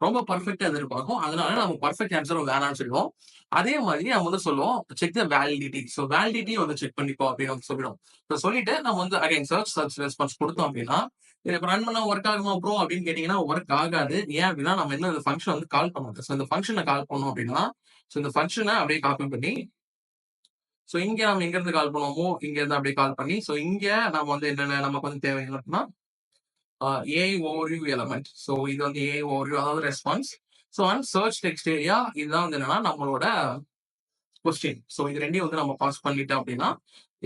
ரொம்ப பெர்ஃபெக்ட்டா எதிர்பார்க்கும். அதனால நம்ம பெர்ஃபெக்ட் ஆன்ஸர் வேணாம்னு சொல்லுவோம். அதே மாதிரி நம்ம வந்து சொல்லுவோம், செக் த வேலிடிட்டி. வேலிடிட்டியும் வந்து செக் பண்ணிக்கோ அப்படின்னு வந்து சொல்லிடும். சொல்லிட்டு நம்ம வந்து அகைன் சர்ச் ரெஸ்பான்ஸ் குடுத்தோம் அப்படின்னா, இத இப்ப ரன் பண்ணா வொர்க் ஆகுமா ப்ரோ அப்படின்னு கேட்டீங்கன்னா, வொர்க் ஆகாது. ஏன் அப்படின்னா, நம்ம இன்னும் இந்த ஃபங்ஷன் வந்து கால் பண்ணல. இந்த ஃபங்ஷன கால் பண்ணோம் அப்படின்னா, இந்த ஃபங்ஷன அப்படியே காப்பி பண்ணி, இங்க நம்ம எங்க இருந்து கால் பண்ணுவோமோ, இங்க இருந்து அப்படியே கால் பண்ணி, இங்க நம்ம வந்து என்னென்ன நமக்கு வந்து தேவைகள் அப்படின்னா, ஏஐ ஓவர்வியூ எலமெண்ட். ஸோ இது வந்து ஏஐ ஓவர்வியூ, அதாவது response. So and search text area, இதுதான் வந்து என்னன்னா நம்மளோட கொஸ்டின். ஸோ இது ரெண்டையும் வந்து நம்ம பாஸ் பண்ணிட்டோம் அப்படின்னா,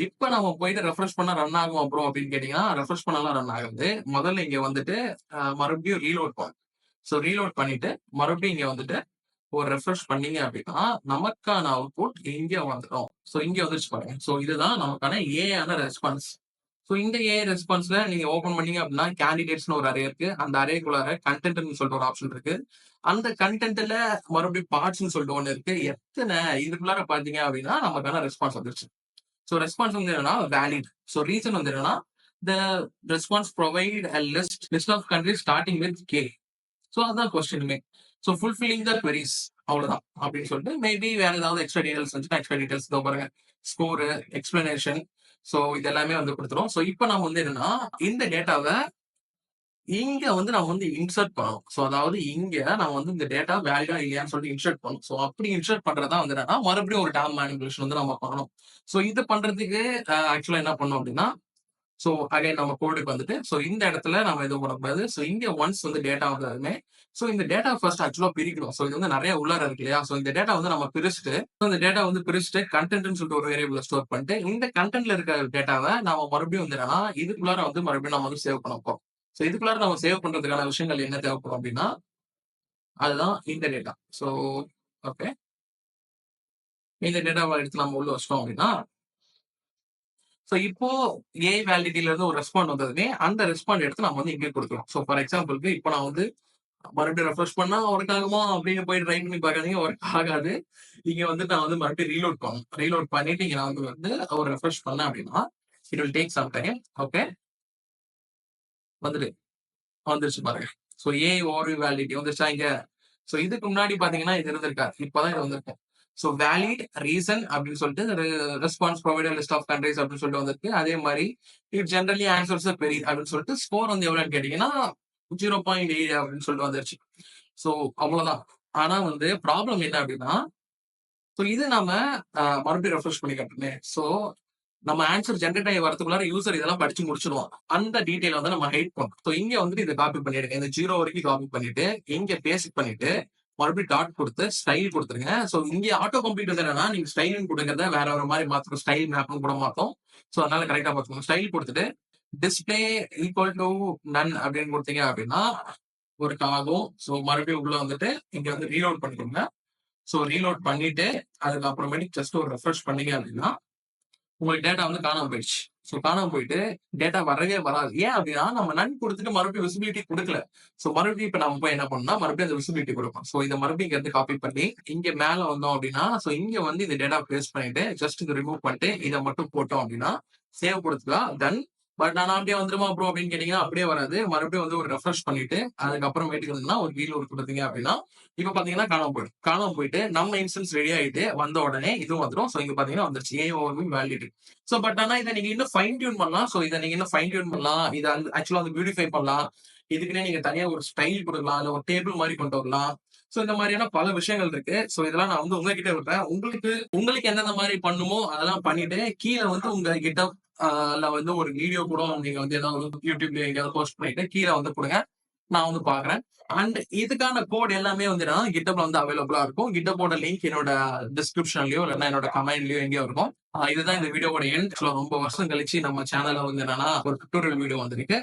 இப்ப நம்ம போயிட்டு ரெஃப்ரெஷ் பண்ணா ரன் ஆகுமா ப்ரோ அப்படின்னு கேட்டீங்கன்னா, ரெஃப்ரெஷ் பண்ணலாம் ரன் ஆகாது. முதல்ல இங்க வந்துட்டு மறுபடியும் ரீலோட் பண்ணும். ஸோ ரீலோட் பண்ணிட்டு மறுபடியும் இங்க வந்துட்டு ஒரு ரெஃப்ரெஷ் பண்ணீங்க அப்படின்னா, நமக்கான அவுட்புட் இங்க வந்துரும். ஸோ இங்க வந்துருச்சு பாருங்க. ஸோ இதுதான் நமக்கான ஏஐயான ரெஸ்பான்ஸ். ஸோ இந்த ஏஐ ரெஸ்பான்ஸ்ல நீங்க ஓப்பன் பண்ணீங்க அப்படின்னா, கேண்டிடேட்ஸ்னு ஒரு அரே இருக்கு. அந்த அரேக்குள்ளார கன்டென்ட்ன்னு சொல்லிட்டு ஒரு ஆப்ஷன் இருக்கு. அந்த கன்டென்ட்ல மறுபடியும் பார்ட்ஸ்ன்னு சொல்லிட்டு ஒண்ணு இருக்கு. எத்தன இதுக்குள்ளார பார்த்தீங்க அப்படின்னா, நமக்கான ரெஸ்பான்ஸ் வந்துருச்சு. ஸோ ரெஸ்பான்ஸ் வந்து என்னன்னா வேலிட். ஸோ ரீசன் வந்து என்னன்னா, the response provide a list of countries starting with K. So அதான் கொஸ்டினுமே. ஸோ ஃபுல்ஃபில்லிங் த queries அவ்வளவுதான் அப்படின்னு சொல்லிட்டு மேபி வேற ஏதாவது எக்ஸ்ட்ரா டீடைல்ஸ் இருந்துச்சுன்னா எக்ஸ்ட்ரா டீடைல்ஸ் இதோ பாருங்க. Score, explanation. ஸோ இது எல்லாமே வந்து கொடுத்துரும். ஸோ இப்போ நம்ம வந்து என்னன்னா இந்த டேட்டாவை இங்க வந்து நம்ம வந்து இன்சர்ட் பண்ணணும். ஸோ அதாவது இங்க நம்ம வந்து இந்த டேட்டா வேலிடா இல்லையான்னு சொல்லிட்டு இன்சர்ட் பண்ணணும். ஸோ அப்படி இன்சர்ட் பண்றதா வந்து என்னன்னா மறுபடியும் ஒரு டேம் மேனிபுலேஷன் வந்து நம்ம பண்ணணும். ஸோ இது பண்றதுக்கு ஆக்சுவலா என்ன பண்ணணும் அப்படின்னா, ஸோ அகைன் நம்ம கோடுக்கு வந்துட்டு, ஸோ இந்த இடத்துல நம்ம எதுவும் பண்ணக்கூடாது. ஸோ இங்க ஒன்ஸ் வந்து டேட்டா வந்ததுமே, ஸோ இந்த டேட்டா ஃபர்ஸ்ட் ஆக்சுவலா பிரிக்கணும். ஸோ இது வந்து நிறைய உள்ளார இருக்கு இல்லையா? ஸோ இந்த டேட்டா வந்து நம்ம பிரிச்சுட்டு, இந்த டேட்டா வந்து பிரிச்சுட்டு கண்டென்ட்னு சொல்லிட்டு ஒரு வேரியபிள் ஸ்டோர் பண்ணிட்டு, இந்த கண்டென்ட்ல இருக்க டேட்டாவை நாம மறுபடியும் வந்து என்னன்னா, இதுக்குள்ளார வந்து மறுபடியும் நம்ம வந்து சேவ் பண்ண போறோம். ஸோ இதுக்குள்ளார நம்ம சேவ் பண்றதுக்கான விஷயங்கள் என்ன தேவைப்படும் அப்படின்னா, அதுதான் இந்த டேட்டா. So okay. இந்த டேட்டாவை எடுத்து நம்ம உள்ள வச்சிட்டோம் அப்படின்னா, ஸோ இப்போ ஏஐ வேலிடிட்டில இருந்து ஒரு ரெஸ்பாண்ட் வந்ததுமே, அந்த ரெஸ்பாண்ட் எடுத்து நம்ம வந்து இங்கே கொடுக்கலாம். ஸோ ஃபார் எக்ஸாம்பிளுக்கு இப்போ நான் வந்து மறுபடியும் ரெஃப்ரெஷ் பண்ணா ஒர்க் ஆகுமா அப்படின்னு போய் ட்ரை பண்ணி பார்க்காதீங்க. ஒர்க் ஆகாது. இங்க வந்து நான் வந்து மறுபடியும் ரீலோட் பண்ணணும். ரீலோட் பண்ணிட்டு இங்க நான் வந்து ஒரு ரெஃப்ரெஷ் பண்ணேன் அப்படின்னா, it will take some time. Okay. வந்துட்டு வந்துருச்சு பாருங்க. ஸோ ஏஐ ஓவர்வியூ வேலிடிட்டி வந்துருச்சா இங்க? ஸோ இதுக்கு முன்னாடி பாத்தீங்கன்னா இது இருந்திருக்காது. இப்பதான் இது வந்திருக்கு. ஸோ வேலிட் ரீசன் அப்படின்னு சொல்லிட்டு response provider list of countries அப்படின்னு சொல்லிட்டு வந்திருக்கு. அதே மாதிரி இட் ஜென்ரலி ஆன்சர்ஸ் பெரி அப்படின்னு சொல்லிட்டு ஸ்கோர் வந்து எவ்வளவுன்னு கேட்டீங்கன்னா 0.8 அப்படின்னு சொல்லிட்டு வந்துருச்சு. ஸோ அவ்வளவுதான். ஆனா வந்து ப்ராப்ளம் என்ன அப்படின்னா, ஸோ இது நாம மறுபடியும் ரெஃப்ரெஷ் பண்ணி காட்டுமே. ஸோ நம்ம ஆன்சர் ஜென்ரேட் ஆகி வரதுக்குள்ளார யூசர் இதெல்லாம் படிச்சு முடிச்சிருவான். அந்த டீடைல் வந்து நம்ம ஹைட் பண்ணணும். ஸோ இங்க வந்துட்டு இதை காப்பி பண்ணிடுங்க. இந்த 0 வரைக்கும் காப்பி பண்ணிட்டு, இங்க பேஸ்ட் பண்ணிட்டு, மறுபடியும் டாட் கொடுத்து ஸ்டைல் கொடுத்துருங்க. ஸோ இங்க ஆட்டோ கம்ப்ளீட் வந்து என்னன்னா, நீங்க ஸ்டைல்னு கொடுக்கறத வேற ஒரு மாதிரி மாத்தணும். ஸ்டைல் மேப்னு கூட மாத்தோம். ஸோ அதனால கரெக்டா பார்த்துக்கணும். ஸ்டைல் கொடுத்துட்டு டிஸ்பிளே ஈக்குவல் டு நன் அப்படின்னு கொடுத்தீங்க அப்படின்னா ஒர்க் ஆகும். ஸோ மறுபடியும் உள்ள வந்துட்டு இங்க வந்து ரீலோட் பண்ணிக்கோங்க. ஸோ ரீலோட் பண்ணிட்டு அதுக்கப்புறமேட்டு ஜஸ்ட் ஒரு ரெஃப்ரெஷ் பண்ணீங்க அப்படின்னா உங்களுக்கு டேட்டா வந்து காணாம போயிடுச்சு. ஸோ காணாம போயிட்டு டேட்டா வரவே வராது. ஏன் அப்படின்னா நம்ம நன் கொடுத்துட்டு மறுபடியும் விசிபிலிட்டி கொடுக்கல. ஸோ மறுபடியும் இப்ப நம்ம போய் என்ன பண்ணோம்னா மறுபடியும் அந்த விசிபிலிட்டி கொடுப்போம். ஸோ இதை மறுபடியும் இங்க இருந்து காப்பி பண்ணி இங்க மேல வந்தோம் அப்படின்னா, ஸோ இங்க வந்து இந்த டேட்டா பேஸ்ட் பண்ணிட்டு ஜஸ்ட் இதை ரிமூவ் பண்ணிட்டு இதை மட்டும் போட்டோம் அப்படின்னா சேவ் கொடுத்துக்கலாம். தென் பட் நான் அப்படியே வந்துருமா ப்ரோ அப்படின்னு கேட்டீங்கன்னா அப்படியே வராது. மறுபடியும் வந்து ஒரு ரெஃப்ரெஷ் பண்ணிட்டு அதுக்கப்புறம் வீட்டுக்கு ஒரு வீல் ஒரு கொடுத்தீங்க அப்படின்னா இப்ப பாத்தீங்கன்னா காணாம போயிடும். காணாம போயிட்டு நம்ம இன்ஸ்டன்ஸ் ரெடி ஆயிட்டு வந்த உடனே இதுவும் வந்துடும். ஸோ இங்க பாத்தீங்கன்னா வந்துருச்சு ஏ ஓவர் வேலிடிட்டி. ஸோ பட் ஆனா இதை நீங்க இன்னும் ஃபைன் டியூன் பண்ணலாம். ஸோ இதை நீங்க இன்னும் ஃபைன் டியூன் பண்ணலாம். இதை வந்து ஆக்சுவலா வந்து பியூட்டிஃபை பண்ணலாம். இதுக்குன்னே நீங்க தனியா ஒரு ஸ்டைல் கொடுக்கலாம். இல்ல ஒரு டேபிள் மாதிரி கொண்டு வரலாம். சோ இந்த மாதிரியான பல விஷயங்கள் இருக்கு. சோ இதெல்லாம் நான் வந்து உங்ககிட்ட விடுறேன். உங்களுக்கு உங்களுக்கு எந்தெந்த மாதிரி பண்ணுமோ அதெல்லாம் பண்ணிட்டு கீழே வந்து உங்க கிட்ட வந்து ஒரு வீடியோ கூட நீங்க வந்து ஏதாவது யூடியூப்ல எங்கேயாவது போஸ்ட் பண்ணிட்டு கீழே வந்து கொடுங்க. நான் வந்து பாக்குறேன். அண்ட் இதுக்கான கோட் எல்லாமே வந்து கிட்டப்ல வந்து அவைலபிளா இருக்கும். கிட்டப்போட லிங்க் என்னோட டிஸ்கிரிப்ஷன்லயோ இல்லைன்னா என்னோட கமெண்ட்லயோ எங்கேயோ இருக்கும். இதுதான் இந்த வீடியோட எண்ட். ரொம்ப வருஷம் கழிச்சு நம்ம சேனல்ல வந்து என்னன்னா ஒரு டுட்டோரியல் வீடியோ வந்திருக்கு.